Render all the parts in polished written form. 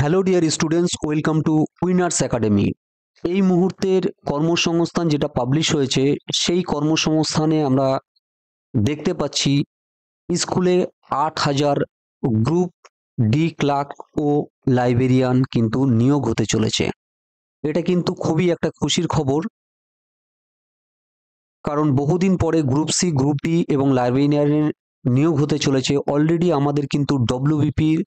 Hello dear students, welcome to winners academy. এই মুহূর্তের কর্মসংস্থান যেটা পাবলিশ হয়েছে, সেই কর্মসংস্থানে আমরা দেখতে পাচ্ছি স্কুলে 8,000 গ্রুপ ডি ক্লার্ক ও লাইব্রেরিয়ান কিন্তু নিয়োগ হতে চলেছে। এটা কিন্তু খুবই একটা খুশির খবর, কারণ বহুদিন পরে গ্রুপ সি, গ্রুপ ডি এবং লাইব্রেরিয়ানের নিয়োগ হতে চলেছে। অলরেডি আমাদের কিন্তু ডব্লিউবিপির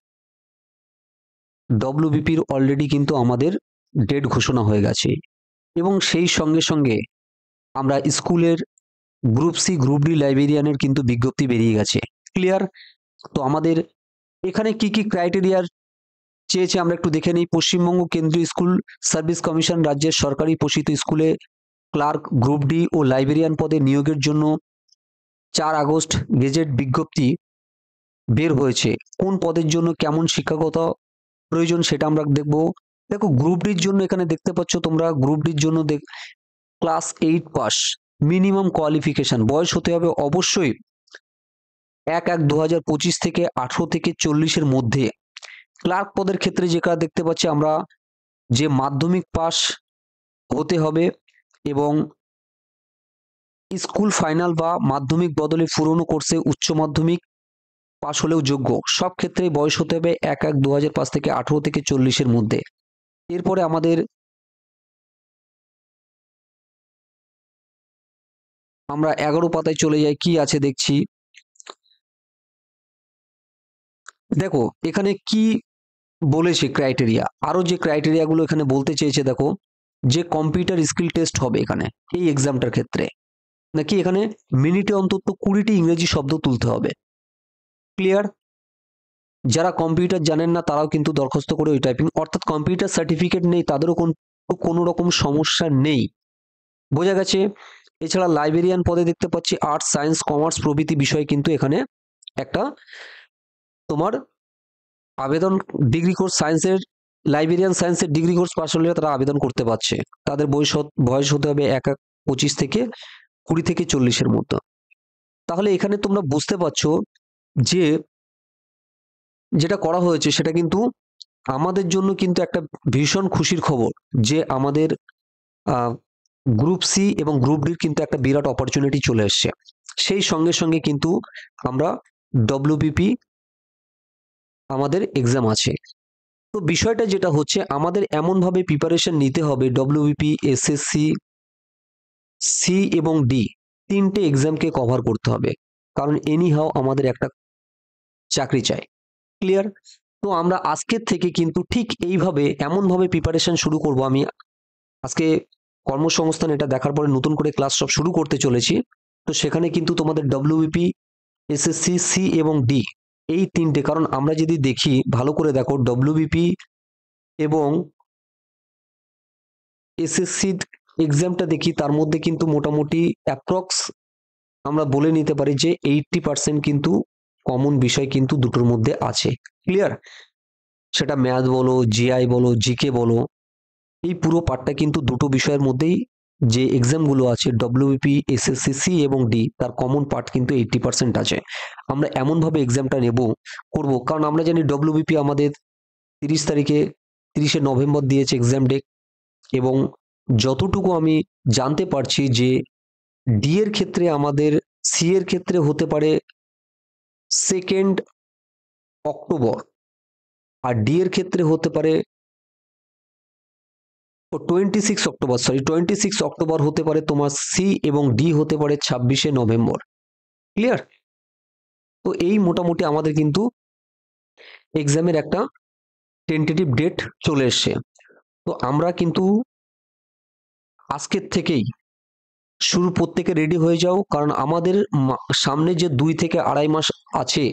অলরেডি কিন্তু আমাদের ডেট ঘোষণা হয়ে গেছে, এবং সেই সঙ্গে সঙ্গে আমরা স্কুলের গ্রুপ সি, গ্রুপ ডি লাইব্রেরিয়ানের কিন্তু বিজ্ঞপ্তি বেরিয়ে গেছে। ক্লিয়ার? তো আমাদের এখানে কি কি ক্রাইটেরিয়ার চেয়েছে আমরা একটু দেখে নিই। পশ্চিমবঙ্গ কেন্দ্রীয় স্কুল সার্ভিস কমিশন রাজ্যের সরকারি পোষিত স্কুলে ক্লার্ক, গ্রুপ ডি ও লাইব্রেরিয়ান পদে নিয়োগের জন্য 4 আগস্ট গেজেট বিজ্ঞপ্তি বের হয়েছে। কোন পদের জন্য কেমন শিক্ষাগত প্রয়োজন সেটা আমরা দেখব। দেখো, গ্রুপ ডির জন্য এখানে দেখতে পাচ্ছ তোমরা, গ্রুপ ডির জন্য ক্লাস 8 পাস মিনিমাম কোয়ালিফিকেশন, বয়স হতে হবে অবশ্যই 1/1/2025 থেকে 18 থেকে 40-এর মধ্যে। ক্লার্ক পদের ক্ষেত্রে যেটা দেখতে পাচ্ছি আমরা, যে মাধ্যমিক পাস হতে হবে এবং স্কুল ফাইনাল বা মাধ্যমিক বদলে পুরনো কোর্সে উচ্চ মাধ্যমিক পাস হলেও যোগ্য। সব ক্ষেত্রে বয়স হতে হবে 1/1/2005 থেকে 18 থেকে 40-এর মধ্যে। এরপরে আমরা 11 পাতায় চলে যাই, কি আছে দেখছি। দেখো এখানে কি বলেছে ক্রাইটেরিয়া, আরো যে ক্রাইটেরিয়া গুলো এখানে বলতে চেয়েছে, দেখো যে কম্পিউটার স্কিল টেস্ট হবে এখানে এই এক্সামটার ক্ষেত্রে, নাকি এখানে মিনিটে অন্তত 20টি ইংরেজি শব্দ তুলতে হবে। ক্লিয়ার? যারা কম্পিউটার জানেন না তারাও কিন্তু দরখাস্ত করে ওই টাইপিং, অর্থাৎ কম্পিউটার সার্টিফিকেট নেই তাদেরও কোনো রকম সমস্যা নেই। বোঝা গেছে? এছাড়া লাইব্রেরিয়ান পদে দেখতে পাচ্ছি আর্টস, সায়েন্স, কমার্স প্রভৃতি বিষয় কিন্তু এখানে একটা তোমার আবেদন, ডিগ্রি কোর্স সায়েন্সের, লাইব্রেরিয়ান সায়েন্সের ডিগ্রি কোর্স পাশ হলে তারা আবেদন করতে পারছে। তাদের বয়স হতে হবে 1/1/25 থেকে 20 থেকে 40-এর মধ্যে। তাহলে এখানে তোমরা বুঝতে পারছো যে যেটা করা হয়েছে সেটা কিন্তু আমাদের জন্য কিন্তু একটা ভীষণ খুশির খবর, যে আমাদের গ্রুপ সি এবং গ্রুপ ডির কিন্তু একটা বিরাট অপরচুনিটি চলে এসছে। সেই সঙ্গে সঙ্গে কিন্তু আমরা ডব্লিউবিপি আমাদের এক্সাম আছে। তো বিষয়টা যেটা হচ্ছে, আমাদের এমনভাবে প্রিপারেশন নিতে হবে, ডব্লিউবিপি, এসএসসি, সি এবং ডি তিনটে এক্সামকে কভার করতে হবে, কারণ এনিহাও আমাদের একটা চাকরি চাই। ক্লিয়ার? তো আমরা আজকের থেকে কিন্তু ঠিক এইভাবে এমনভাবে প্রিপারেশন শুরু করব। আমি আজকে কর্মসংস্থান এটা দেখার পরে নতুন করে ক্লাস সব শুরু করতে চলেছি। তো সেখানে কিন্তু তোমাদের ডব্লিউবিপি, এসএসসি, সি এবং ডি এই তিনটে, কারণ আমরা যদি দেখি ভালো করে, দেখো ডব্লিউবিপি এবং এসএসসি এক্সামটা দেখি, তার মধ্যে কিন্তু মোটামুটি অ্যাপ্রক্স আমরা বলে নিতে পারি যে 80% কিন্তু কমন বিষয় কিন্তু দুটোর মধ্যে আছে। ক্লিয়ার? সেটা ম্যাথ বলো, জিআই বলো, জিকে বলো, এই পুরো পার্টটা কিন্তু দুটো বিষয়ের মধ্যেই যে এক্সামগুলো আছে ডব্লিউবিপি, এসএসসি, সি এবং ডি, তার কমন পার্ট কিন্তু 80% আছে। আমরা এমনভাবে এক্সামটা করব, কারণ আমরা জানি ডব্লিউবিপি আমাদের 30 নভেম্বর দিয়েছে এক্সাম ডেট, এবং যতটুকু আমি জানতে পারছি যে ডি এর ক্ষেত্রে আমাদের, সি এর ক্ষেত্রে হতে পারে 2 অক্টোবর, আর ডি এর ক্ষেত্রে হতে পারে 26 অক্টোবর হতে পারে তোমার সি, এবং ডি হতে পারে 26 নভেম্বর। ক্লিয়ার? তো এই মোটামুটি আমাদের কিন্তু এক্সামের একটা টেন্টেটিভ ডেট চলে এসছে। তো আমরা কিন্তু আজকের থেকেই প্রত্যেকে রেডি হয়ে যাও, কারণ আমাদের সামনে যে 2 থেকে 2.5 মাস আছে,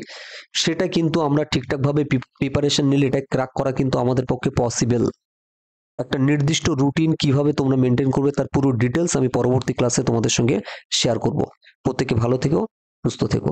সেটা কিন্তু আমরা ঠিকঠাক ভাবে প্রিপারেশন নিলে এটা ক্র্যাক করা কিন্তু আমাদের পক্ষে পসিবল। একটা নির্দিষ্ট রুটিন কিভাবে তোমরা মেনটেন করবে তার পুরো ডিটেলস আমি পরবর্তী ক্লাসে তোমাদের সঙ্গে শেয়ার করব। প্রত্যেকে ভালো থেকো, সুস্থ থেকো।